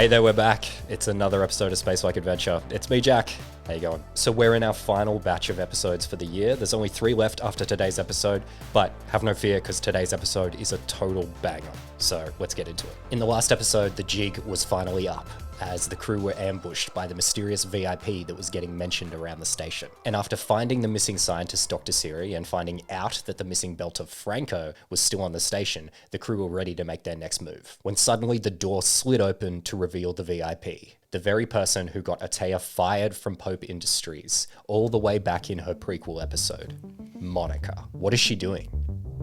Hey there, we're back. It's another episode of Spacewalk Adventure. It's me, Jack. How you going? So we're in our final batch of episodes for the year. There's only 3 left after today's episode, but have no fear because today's episode is a total banger. So let's get into it. In the last episode, the jig was finally up as the crew were ambushed by the mysterious VIP that was getting mentioned around the station. And after finding the missing scientist Dr. Siri and finding out that the missing belt of Franco was still on the station, the crew were ready to make their next move. When suddenly the door slid open to reveal the VIP. The very person who got Atea fired from Pope Industries all the way back in her prequel episode. Monica. What is she doing?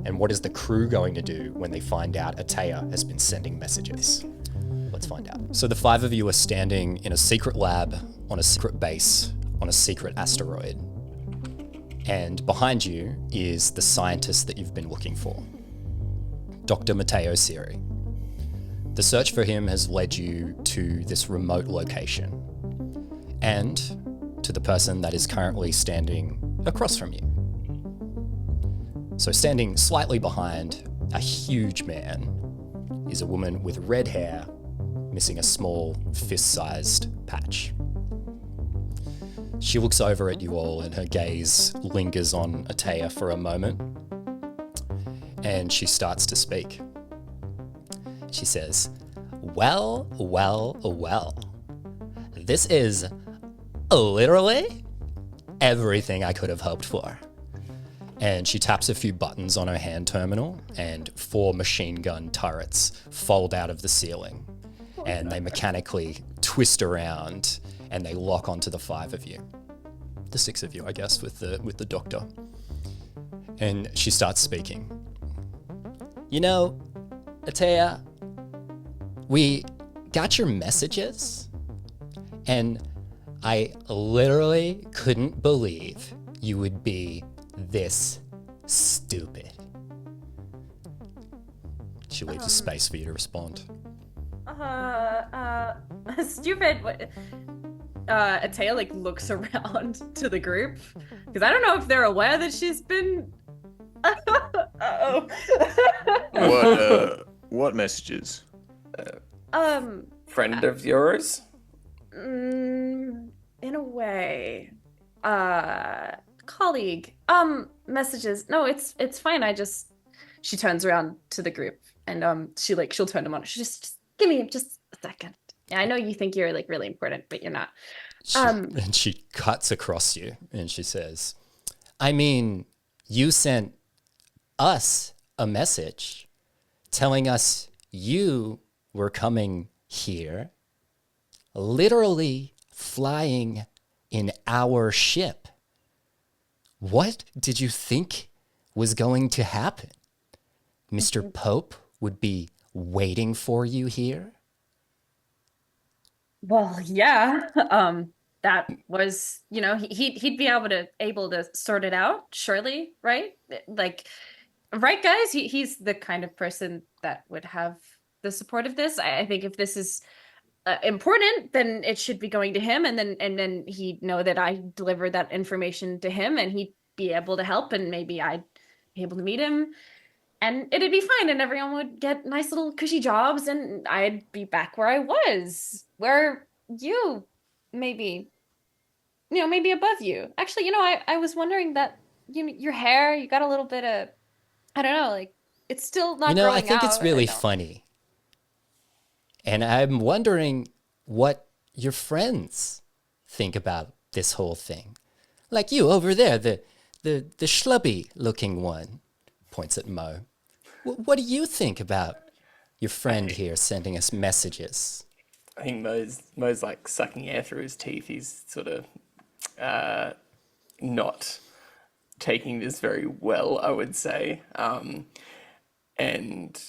And what is the crew going to do when they find out Atea has been sending messages? Let's find out. So the 5 of you are standing in a secret lab on a secret base on a secret asteroid. And behind you is the scientist that you've been looking for, Dr. Matteo Siri. The search for him has led you to this remote location and to the person that is currently standing across from you. So standing slightly behind a huge man is a woman with red hair, missing a small fist-sized patch. She looks over at you all and her gaze lingers on Atea for a moment, and she starts to speak. She says, well, this is literally everything I could have hoped for. And she taps a few buttons on her hand terminal and 4 machine gun turrets fold out of the ceiling. And they mechanically twist around and they lock onto the 5 of you. The 6 of you, I guess, with the doctor. And she starts speaking. You know, Atea, we got your messages and I literally couldn't believe you would be this stupid. She leaves a space for you to respond. Stupid. What? Atea looks around to the group because I don't know if they're aware that she's been. What messages? Friend of yours? In a way, colleague. Messages. No, it's fine. She turns around to the group and she'll turn them on. She just give me just a second. Yeah, I know you think you're really important, but you're not. And she cuts across you and she says, I mean, you sent us a message telling us you were coming here, literally flying in our ship. What did you think was going to happen? Mr. Pope would be waiting for you here? Well, yeah. That was, he'd be able to sort it out, surely, right? Right, guys? He's the kind of person that would have the support of this. I think if this is important, then it should be going to him, and then he'd know that I delivered that information to him, and he'd be able to help, and maybe I'd be able to meet him, and it'd be fine, and everyone would get nice little cushy jobs, and I'd be back where I was, where you maybe above you. Actually, I was wondering that your hair, you got a little bit of, I don't know, it's still not growing out. I think it's really funny. And I'm wondering what your friends think about this whole thing. Like you over there, the schlubby looking one, points at Mo. What do you think about your friend here sending us messages? I think Mo's like sucking air through his teeth. He's sort of not taking this very well, I would say. And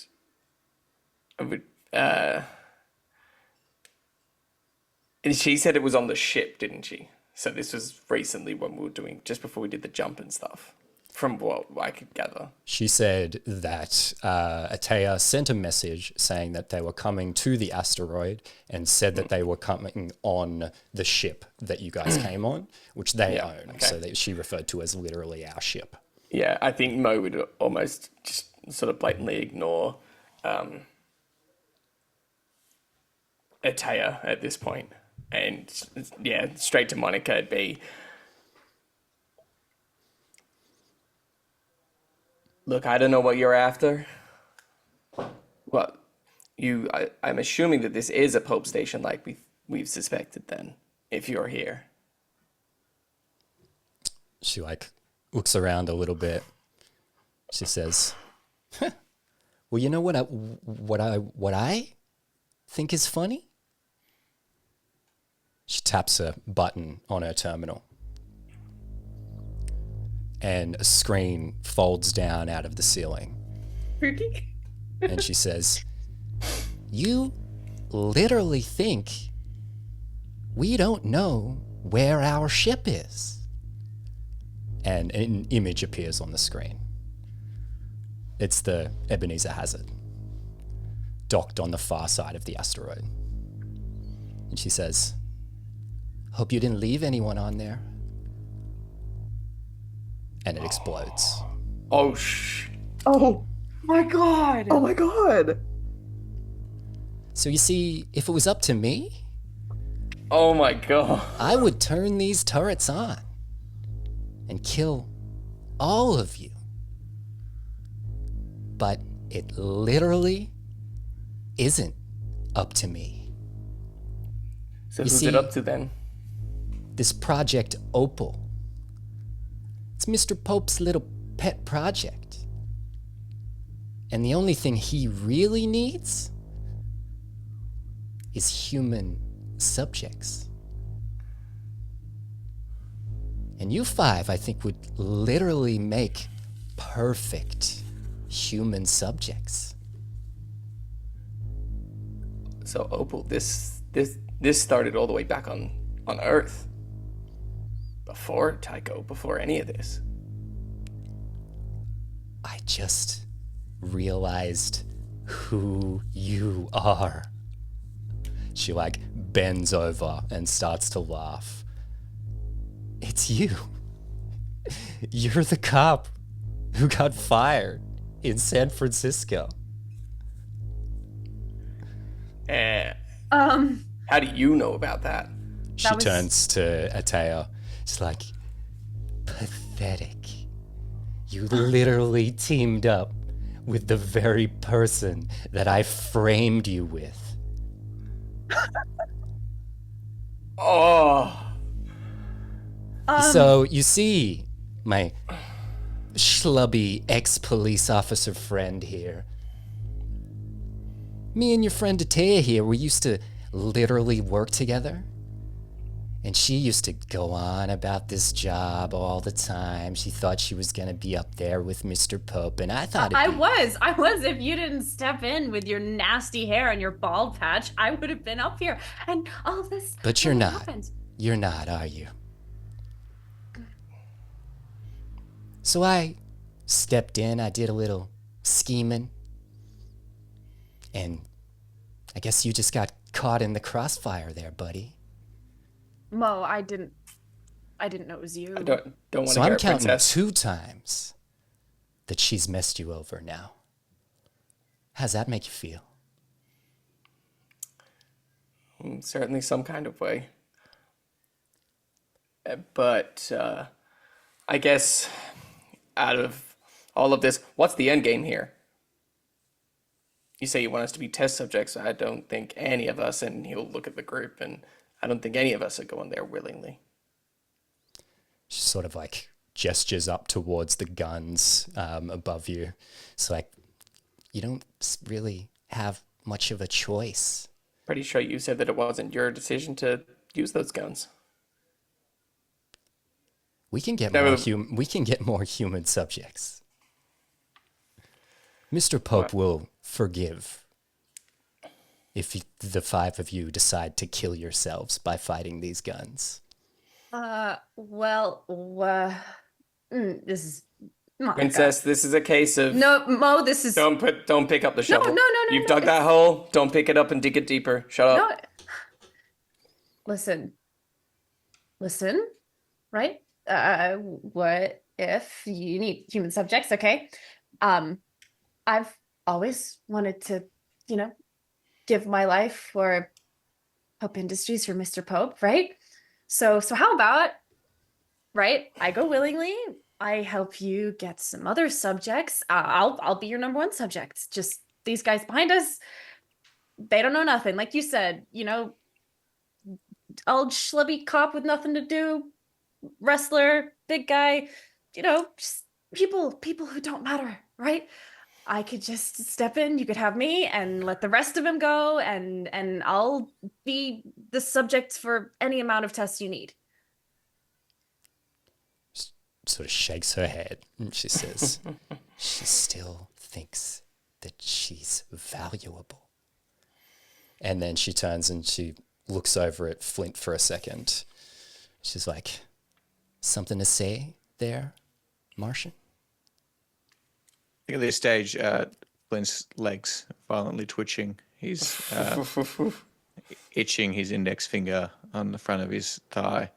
I would... she said it was on the ship, didn't she? So this was recently when we were doing, just before we did the jump and stuff, from what I could gather. She said that Atea sent a message saying that they were coming to the asteroid and said that they were coming on the ship that you guys came on, which they own. Okay. So she referred to as literally our ship. Yeah, I think Mo would almost just sort of blatantly ignore Ataya at this point. And yeah, straight to Monica, it'd be, look, I don't know what you're after. Well, I'm assuming that this is a Pope station like we've suspected then, if you're here. She like looks around a little bit. She says, "Well, you know what I think is funny?" She taps a button on her terminal, and a screen folds down out of the ceiling. Freaky. And she says, "You literally think we don't know where our ship is?" And an image appears on the screen. It's the Ebenezer Hazard, docked on the far side of the asteroid. And she says, "Hope you didn't leave anyone on there." And it explodes. Oh, Oh, My God. oh my god. So you see, if it was up to me, oh my god. I would turn these turrets on and kill all of you. But it literally isn't up to me. So You who's see- it up to then? This Project Opal, it's Mr. Pope's little pet project. And the only thing he really needs is human subjects. And you five, I think, would literally make perfect human subjects. So Opal, this started all the way back on Earth. Before Tycho, before any of this. I just realized who you are. She like bends over and starts to laugh. It's you. You're the cop who got fired in San Francisco. Eh, Um, how do you know about that? She was- turns to Ateo. She's like, pathetic. You literally teamed up with the very person that I framed you with. Oh, So you see, my schlubby ex-police officer friend here. Me and your friend Atea here, we used to literally work together. And she used to go on about this job all the time. She thought she was gonna be up there with Mr. Pope, and I thought I was. If you didn't step in with your nasty hair and your bald patch, I would have been up here. And all this. But you're would not. have happened. You're not, are you? So I stepped in, I did a little scheming, and I guess you just got caught in the crossfire there, buddy. Mo, I didn't know it was you. I don't want So to hear I'm it, counting princess. 2 times that she's messed you over now. How's that make you feel? Certainly some kind of way. But I guess out of all of this, what's the end game here? You say you want us to be test subjects. I don't think any of us, and he'll look at the group, and I don't think any of us are going there willingly. She sort of like gestures up towards the guns above you. It's like, you don't really have much of a choice. Pretty sure you said that it wasn't your decision to use those guns. We can get No, more but- we can get more human subjects. Mr. Pope will forgive if the 5 of you decide to kill yourselves by fighting these guns. This is Monica. Princess, this is a case of No, Mo, this is don't pick up the shovel. no, You've no, dug that hole. Don't pick it up and dig it deeper. Shut up. no. Listen, right? What if you need human subjects? Okay. I've always wanted to, give my life for Pope Industries for Mr. Pope, right? So how about, right? I go willingly. I help you get some other subjects. I'll be your number one subject. Just these guys behind us, they don't know nothing. Like you said, old schlubby cop with nothing to do, wrestler, big guy, just people who don't matter, right? I could just step in, you could have me and let the rest of them go, and I'll be the subject for any amount of tests you need. Sort of shakes her head and she says, she still thinks that she's valuable. And then she turns and she looks over at Flint for a second. She's like, something to say there, Martian? I think at this stage, Flint's legs violently twitching. He's itching his index finger on the front of his thigh,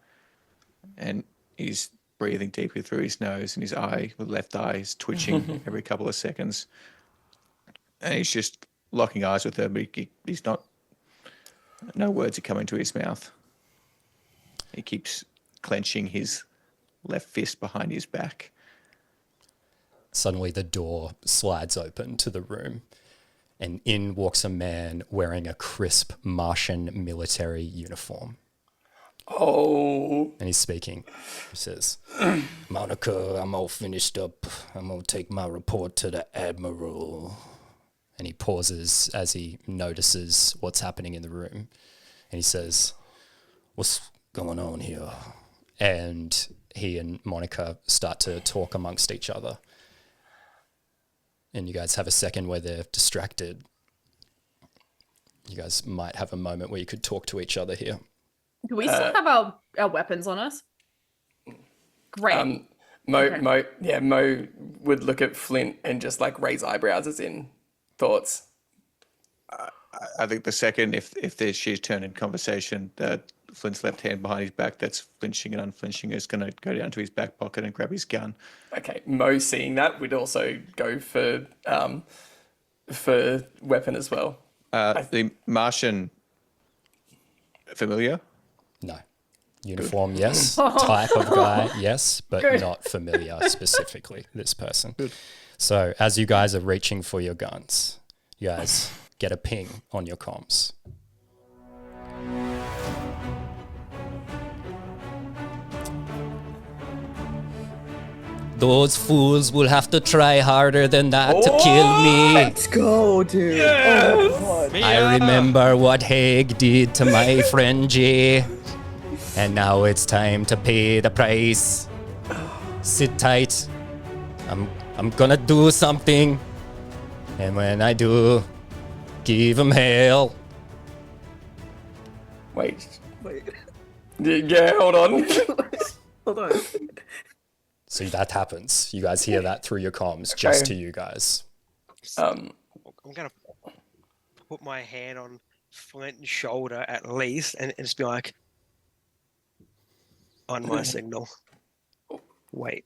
and he's breathing deeply through his nose, and his left eye is twitching every couple of seconds. And he's just locking eyes with her, but he's not. No words are coming to his mouth. He keeps clenching his left fist behind his back. Suddenly the door slides open to the room and in walks a man wearing a crisp Martian military uniform. Oh. And he's speaking. He says, Monica, I'm all finished up. I'm going to take my report to the Admiral. And he pauses as he notices what's happening in the room. And he says, what's going on here? And he and Monica start to talk amongst each other. And you guys have a second where they're distracted. You guys might have a moment where you could talk to each other here. Do we still have our weapons on us? Great. Mo would look at Flint and just like raise eyebrows as in thoughts. I think the second, if she's turned in conversation, that Flint's left hand behind his back, that's flinching and unflinching, is going to go down to his back pocket and grab his gun. Okay, Mo seeing that would also go for weapon as well. The Martian familiar? No. Uniform, yes. Type of guy, yes, but not familiar specifically, this person. Good. So as you guys are reaching for your guns, you guys get a ping on your comms. Those fools will have to try harder than that to kill me. Let's go, dude. Oh, my God. I remember what Haig did to my friend Jay. And now it's time to pay the price. Sit tight. I'm gonna do something. And when I do, give him hell. Wait. Wait. Yeah, hold on. Hold on. So that happens. You guys hear that through your comms, just to you guys. I'm gonna put my hand on Flint's shoulder at least, and just be like, on my signal. Wait.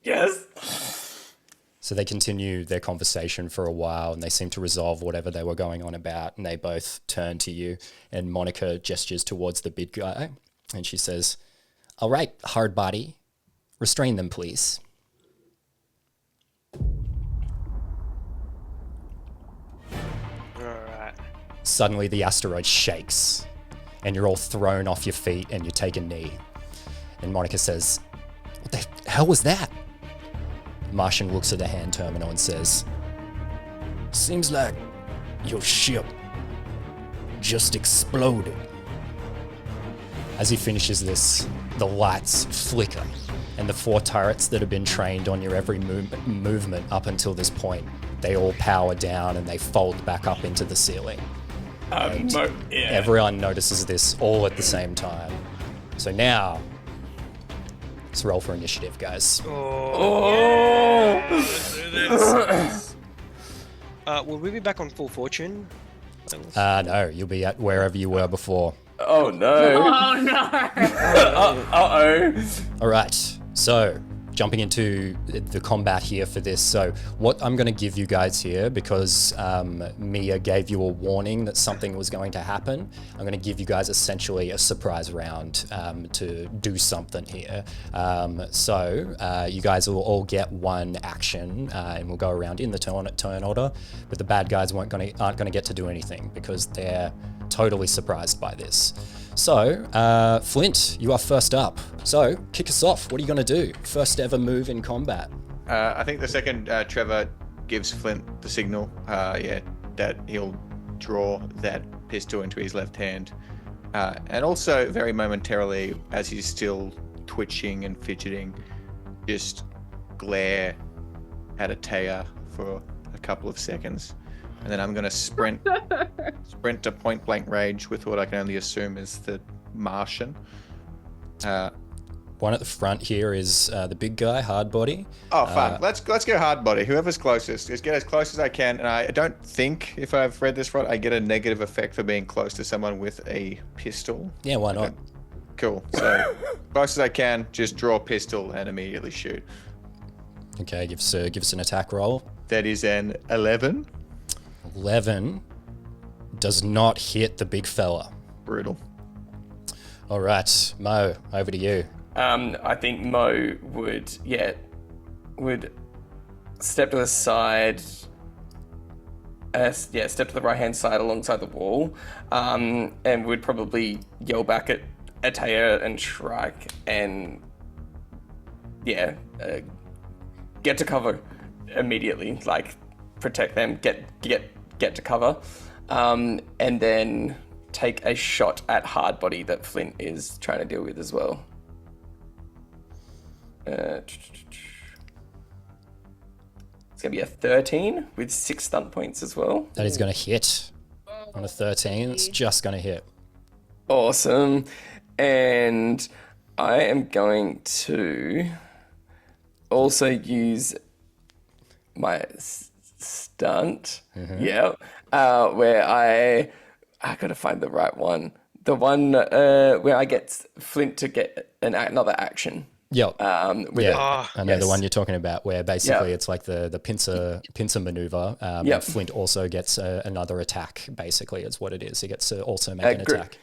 Yes. So they continue their conversation for a while and they seem to resolve whatever they were going on about. And they both turn to you and Monica gestures towards the big guy and she says, all right, hard body, restrain them, please. All right. Suddenly the asteroid shakes and you're all thrown off your feet and you take a knee. And Monica says, what the hell was that? Martian looks at the hand terminal and says, seems like your ship just exploded. As he finishes this, the lights flicker and the 4 turrets that have been trained on your every movement up until this point, they all power down and they fold back up into the ceiling. Everyone notices this all at the same time. So now, let's roll for initiative, guys. Let's do this. Will we be back on full fortune? No, you'll be at wherever you were before. Oh no. Oh no. Uh-oh. All right, so jumping into the combat here for this. So what I'm going to give you guys here, because Mia gave you a warning that something was going to happen, I'm going to give you guys essentially a surprise round to do something here. So you guys will all get one action, and we'll go around in the turn order, but the bad guys aren't going to get to do anything because they're totally surprised by this. So, Flint, you are first up. So, kick us off. What are you going to do? First ever move in combat. I think the second Trevor gives Flint the signal, that he'll draw that pistol into his left hand. And also, very momentarily, as he's still twitching and fidgeting, just glare at Atea for a couple of seconds. And then I'm going to sprint to point blank range with what I can only assume is the Martian. One at the front here is the big guy, hard body. Oh, fun. Let's go hard body. Whoever's closest. Just get as close as I can. And I don't think, if I've read this right, I get a negative effect for being close to someone with a pistol. Yeah, why not? Cool. So, close as I can, just draw a pistol and immediately shoot. Okay, give us an attack roll. That is an 11. 11 does not hit the big fella. Brutal. All right, Mo, over to you. I think Mo would step to the side. Step to the right-hand side alongside the wall, and would probably yell back at Atea and Shrike and get to cover immediately, like protect them, get to cover, and then take a shot at hard body that Flint is trying to deal with as well. It's gonna be a 13 with 6 stunt points as well. That is going to hit on a 13. It's just going to hit. Awesome. And I am going to also use my stunt. Yeah. Where I gotta find the right one. The one where I get Flint to get another action. Yep. I know the one you're talking about, where basically it's like the pincer maneuver. And Flint also gets another attack. Basically, is what it is. He gets to also make an attack.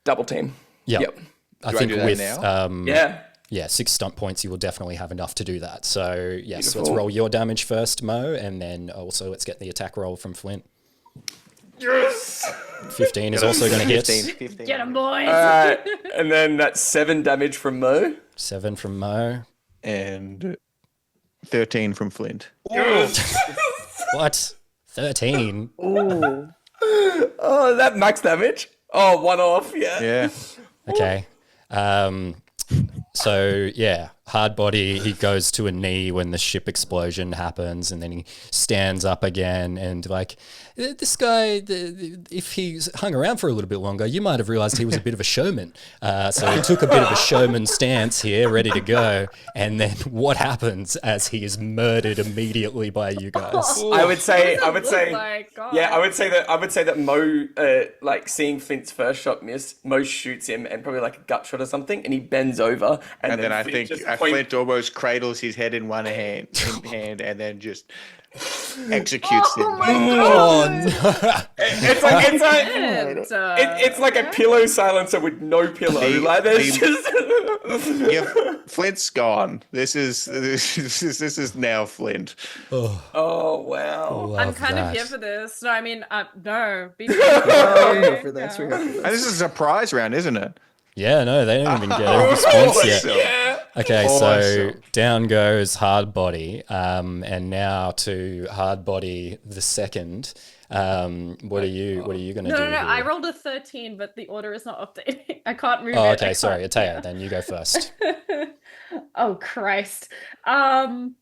Double team. Yep. I think with 6 stunt points, you will definitely have enough to do that. So yes, let's roll your damage first, Mo, and then also let's get the attack roll from Flint. Yes. 15 is also going to hit. 15. Get him, boys. And then that's 7 damage from Mo. 7 from Mo. And 13 from Flint. What? 13? Ooh. Oh, that max damage. Oh, 1 off. Yeah. Okay. So yeah, hard body, he goes to a knee when the ship explosion happens, and then he stands up again, and like, this guy, if he's hung around for a little bit longer, you might have realized he was a bit of a showman. So he took a bit of a showman stance here, ready to go, and then what happens as he is murdered immediately by you guys? I would say that Mo, like seeing Flint's first shot miss, Mo shoots him and probably like a gut shot or something, and he bends over, and And then I Flint think just Flint almost cradles his head in one hand, and then just executes him. Oh, no. It's like a pillow silencer with no pillow. Like there's just Flint's gone. This is now Flint. oh wow. I'm kind of here for this. No, I mean, no. Be We're here for this. We're here for And this. this is a surprise round, isn't it? Yeah, no, they don't even get a response yet. Yeah. Okay, so Awesome. down goes hard body, and now to hard body the second. What are you going to do? No. here? I rolled a 13, but the order is not updating. I can't move it. Oh, I okay, can't- sorry, Atea, then you go first. Oh Christ. Oh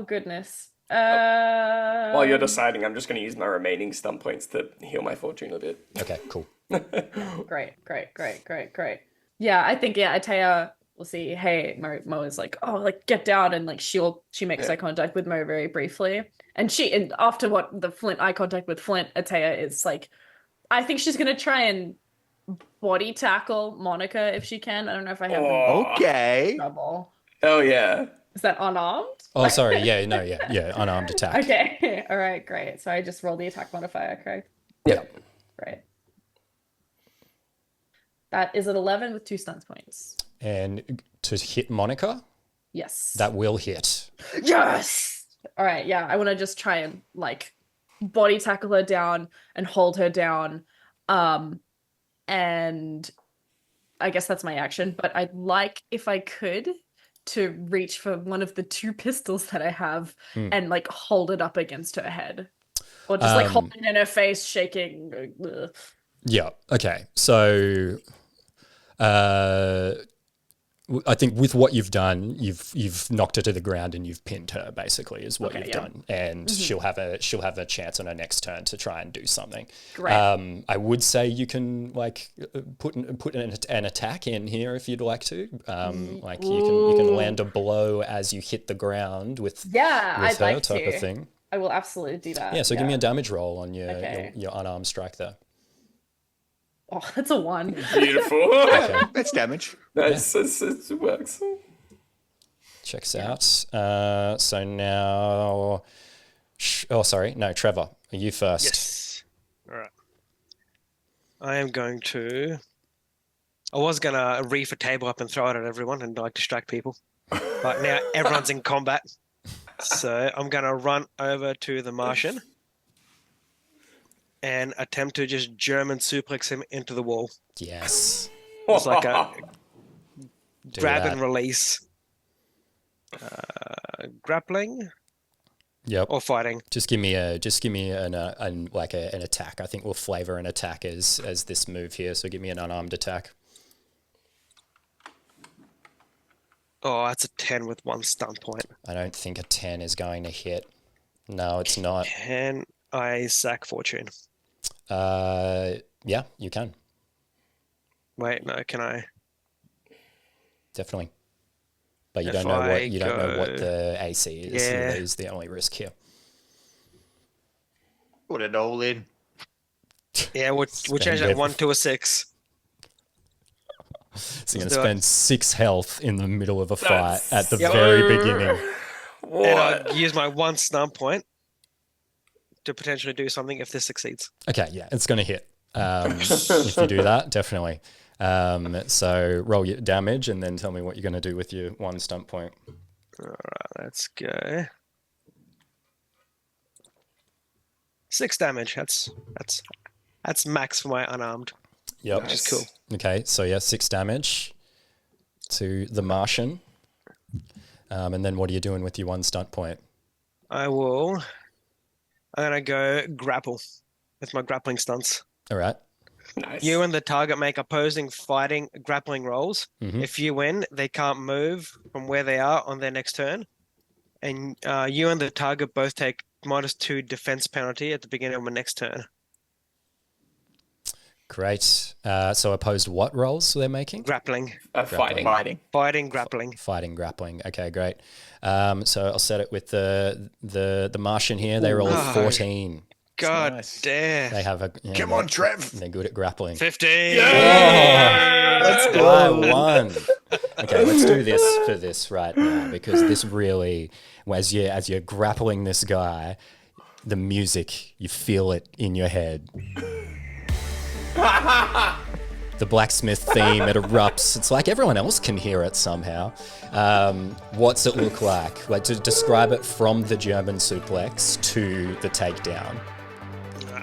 goodness. While you're deciding, I'm just going to use my remaining stun points to heal my fortune a bit. Okay, cool. Great. Yeah, I think Atea will see. Hey, Mo is like, oh, like get down, and like she makes eye contact with Mo very briefly, and after what the Flint eye contact with Flint, Atea is like, I think she's gonna try and body tackle Monica if she can. I don't know if I have Okay. trouble. Oh yeah. Is that unarmed? Oh, sorry. Yeah, no, yeah. Unarmed attack. Okay. All right, great. So I just roll the attack modifier, correct? Yep. Right. That is an 11 with 2 stun points. And to hit Monica, Yes. that will hit. Yes. All right. Yeah, I want to just try and like body tackle her down and hold her down, and I guess that's my action. But I'd like, if I could, to reach for one of the 2 pistols that I have and like hold it up against her head, or just like hold it in her face, shaking. Ugh. Yeah. Okay. So, I think with what you've done, you've knocked her to the ground and you've pinned her. Basically, is what Okay, you've yeah. done, and she'll have a chance on her next turn to try and do something. Great. I would say you can like put an attack in here if you'd like to. Like you can land a blow as you hit the ground with Yeah, with I'd her like type to. of thing. I will absolutely do that. Yeah. So give me a damage roll on Okay. your unarmed strike there. Oh, that's a 1. Beautiful. Okay. That's damage. It works. Checks out. So now, oh sorry, no, Trevor, are you first? Yes. All right. I am going to. I was gonna reef a table up and throw it at everyone and like distract people, but now everyone's in combat, so I'm gonna run over to the Martian and attempt to just German suplex him into the wall. Yes. It's like a Do grab that. and release. Grappling Yep. or fighting. Just give me an attack. I think we'll flavor an attack as this move here. So give me an unarmed attack. Oh, that's a 10 with 1 stun point. I don't think a 10 is going to hit. No, it's not. Can I sack fortune? Yeah, you can Wait, no, can I? definitely. But you If don't know I what go- the AC is. Yeah. Is the only risk here. Put it all in. Yeah, we'll Spend change that every- 1 to a 6. So you're Let's gonna do it. spend 6 health in the middle of a fight That's- at the Yep. very beginning. And What? I'll use my 1 stun point to potentially do something if this succeeds. Okay, yeah, it's going to hit. If you do that, definitely. So roll your damage and then tell me what you're going to do with your 1 stunt point. Let's go. 6 damage. That's max for my unarmed. Yep. Which is cool. Okay, so yeah, 6 damage to the Martian. And then what are you doing with your 1 stunt point? I'm gonna go grapple with my grappling stunts. All right. Nice. You and the target make opposing fighting grappling rolls. Mhm. If you win, they can't move from where they are on their next turn. And you and the target both take -2 defense penalty at the beginning of my next turn. Great. So opposed what rolls they're making? Grappling. Fighting. Fighting, grappling. Fighting, grappling. Okay, great. So I'll set it with the Martian here. They roll a Oh. 14. God nice. damn. They have Come on, Trev. They're good at grappling. 15. Let's go. I won. Okay, let's do this for this right now because this really, as you're grappling this guy, the music, you feel it in your head. The blacksmith theme, it erupts. It's like everyone else can hear it somehow. What's it look like? Like to describe it from the German suplex to the takedown.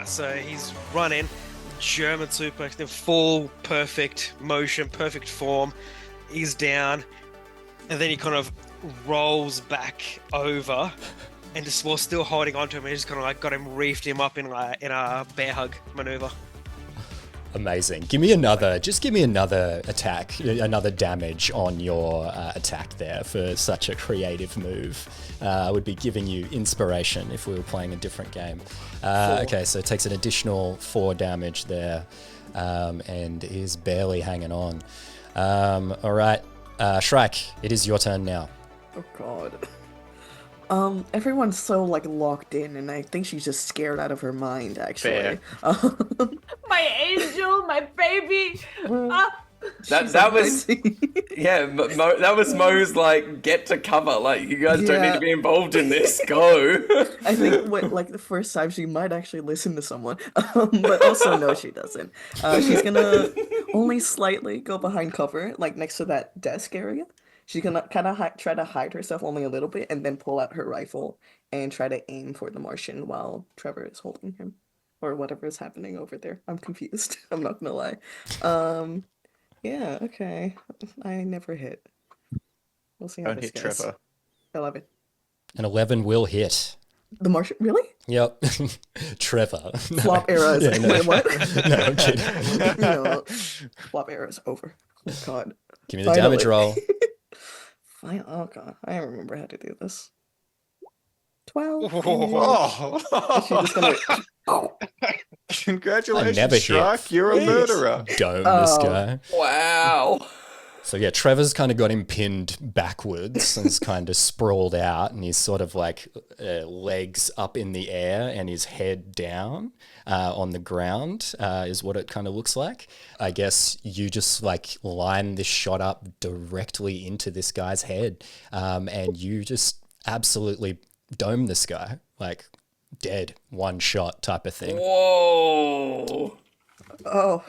So he's running, German suplex in full perfect motion, perfect form. He's down, and then he kind of rolls back over, and just while still holding onto him, he just kind of like got him, reefed him up in a bear hug maneuver. Amazing. Give me another attack, another damage on your attack there for such a creative move. I would be giving you inspiration if we were playing a different game. Okay, so it takes an additional 4 damage there and is barely hanging on. All right, Shrike, it is your turn now. Oh god. Everyone's so like locked in, and I think she's just scared out of her mind. Actually, Fair. My angel, my baby. That was yeah. That was Mo's like get to cover. Like you guys don't need Yeah. to be involved in this. Go. I think like the first time she might actually listen to someone, but also no, she doesn't. She's gonna only slightly go behind cover, like next to that desk area. She's gonna kind of try to hide herself only a little bit, and then pull out her rifle and try to aim for the Martian while Trevor is holding him, or whatever is happening over there. I'm confused. I'm not gonna lie. Um, yeah, okay. I never hit. We'll see how Don't this hit goes. Trevor. 11. An 11 will hit. The Martian, really? Yep. Trevor. No. Flop arrows. Yeah, no. Wait, what? No, I'm kidding. No, flop arrows over. Oh God. Give me the damage Finally. roll. Fine. Oh God, I don't remember how to do this. 12. Oh, Is she just gonna? congratulations, I never hit. Shrike. You're a murderer. Dome this Oh. guy. Wow. So yeah, Trevor's kind of got him pinned backwards and is kind of sprawled out, and he's sort of like legs up in the air and his head down on the ground is what it kind of looks like. I guess you just like line this shot up directly into this guy's head, and you just absolutely dome this guy, like dead, one shot type of thing. Whoa. Oh,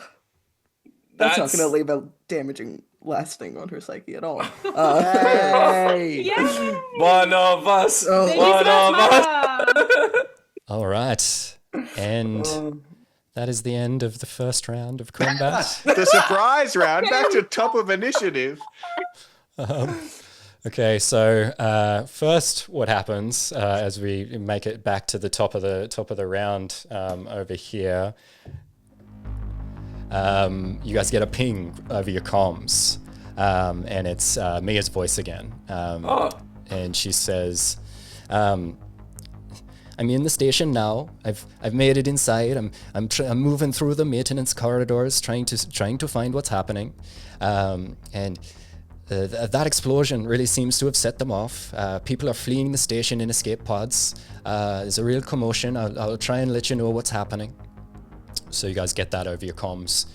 that's not That's gonna leave a damaging lasting on her psyche at all. Hey! Yeah. one of us. Oh. One of us. All right, and that is the end of the first round of combat. The surprise round, back to top of initiative. Okay, so first, what happens as we make it back to the top of the round over here? You guys get a ping over your comms, and it's Mia's voice again, and she says, "I'm in the station now. I've made it inside. I'm moving through the maintenance corridors, trying to find what's happening, and." That explosion really seems to have set them off. People are fleeing the station in escape pods. There's a real commotion. I'll try and let you know what's happening. So you guys get that over your comms.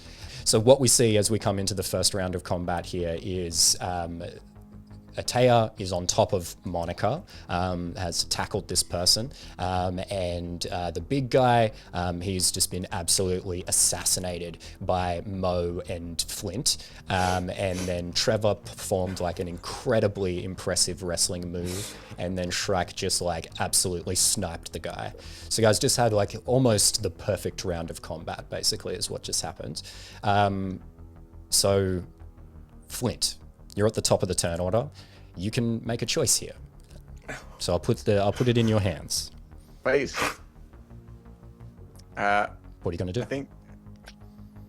So what we see as we come into the first round of combat here is Atea is on top of Monica, has tackled this person, and the big guy, he's just been absolutely assassinated by Mo and Flint, and then Trevor performed like an incredibly impressive wrestling move, and then Shrike just like absolutely sniped the guy. So guys just had like almost the perfect round of combat, basically, is what just happened. So Flint, you're at the top of the turn order. You can make a choice here. So I'll put it in your hands. Please. What are you going to do? I think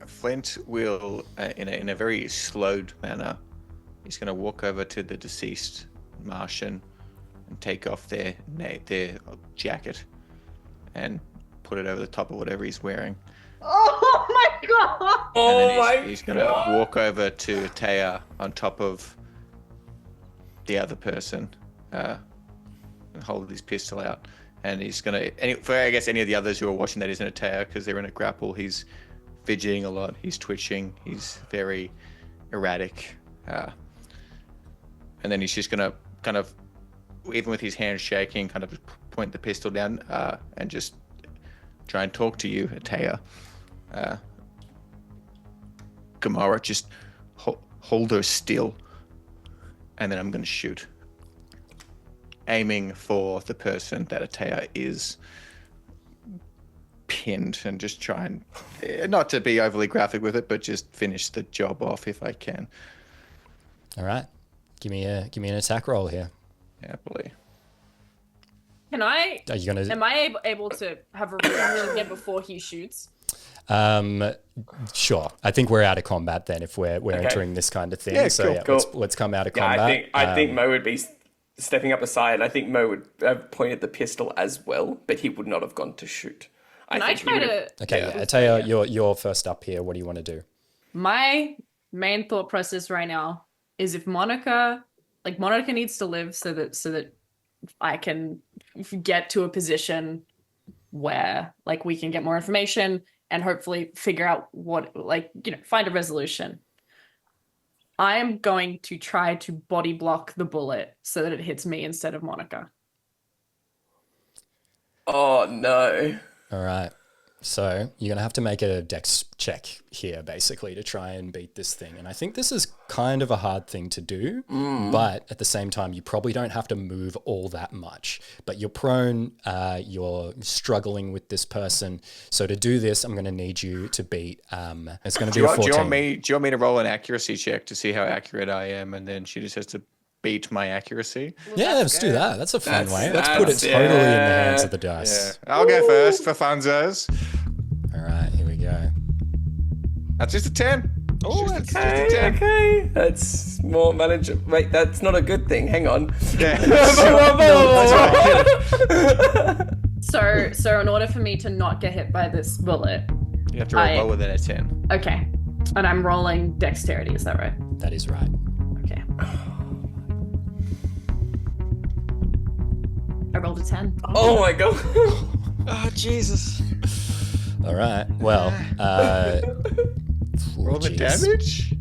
Flint will, in a very slowed manner, he's going to walk over to the deceased Martian and take off their jacket and put it over the top of whatever he's wearing. Oh my God. And then he's going to walk over to Taya on top of the other person, and hold his pistol out. And he's going to, for I guess any of the others who are watching that isn't a Taya because they're in a grapple, he's fidgeting a lot, he's twitching, he's very erratic. And then he's just going to kind of, even with his hands shaking, kind of point the pistol down and just try and talk to you, Taya. Gamara, just hold her still. And then I'm going to shoot. Aiming for the person that Atea is pinned, and just try and, not to be overly graphic with it, but just finish the job off if I can. All right. Give me an attack roll here. Happily. Can I? Are you going to... Am I able to have a reaction again before he shoots? Sure. I think we're out of combat then if we're Okay. entering this kind of thing. Yeah, So cool. let's come out of Yeah, combat. I think Mo would be stepping up aside. I think Mo would have pointed the pistol as well, but he would not have gone to shoot. Can I think he try would have- to? Okay, yeah. Atea, you're first up here. What do you want to do? My main thought process right now is if Monica needs to live so that I can get to a position where like we can get more information and hopefully figure out what, like, you know, find a resolution. I am going to try to body block the bullet so that it hits me instead of Monica. Oh no. All right. So you're going to have to make a dex check here, basically, to try and beat this thing. And I think this is kind of a hard thing to do, but at the same time, you probably don't have to move all that much. But you're prone, you're struggling with this person. So to do this, I'm going to need you to beat, it's going to be a 14. Do you want me to roll an accuracy check to see how accurate I am, and then she just has to beat my accuracy? Yeah, let's do that. That's a fun way. Let's put it That's- totally in the yeah. hands of the dice. Yeah, I'll go first for funzos. All right, here we go. That's just a 10. Oh, It's just a okay, 10. okay. That's more manageable. Wait, that's not a good thing. Hang on. Yeah. So in order for me to not get hit by this bullet, You have to roll lower than a 10. okay, and I'm rolling dexterity. Is that right? That is right. Okay. I rolled a 10. Oh my god. Oh, Jesus. All right. Well, Roll the geez. damage?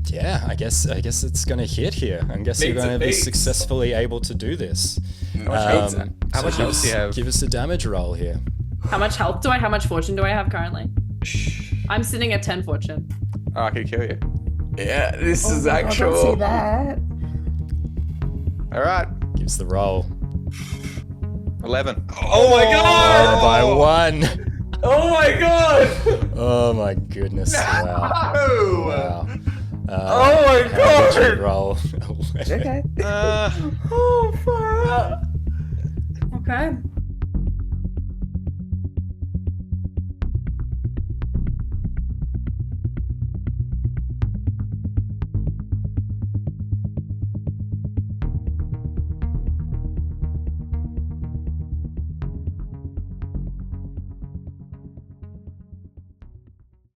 Yeah, I guess it's going to hit here. I guess you're Beats going a to be beats. successfully able to do this. How much So health do you have? Give us a damage roll here. How much health do I? How much fortune do I have currently? I'm sitting at 10 fortune. Oh, I could kill you. Yeah, this is Oh, don't say actual. that. All right. Give us the roll. 11. Oh my god! By 1. Oh my god! Oh my goodness. Wow. Oh! Wow. Oh my How did you god! roll? Okay. Oh, far out. Okay.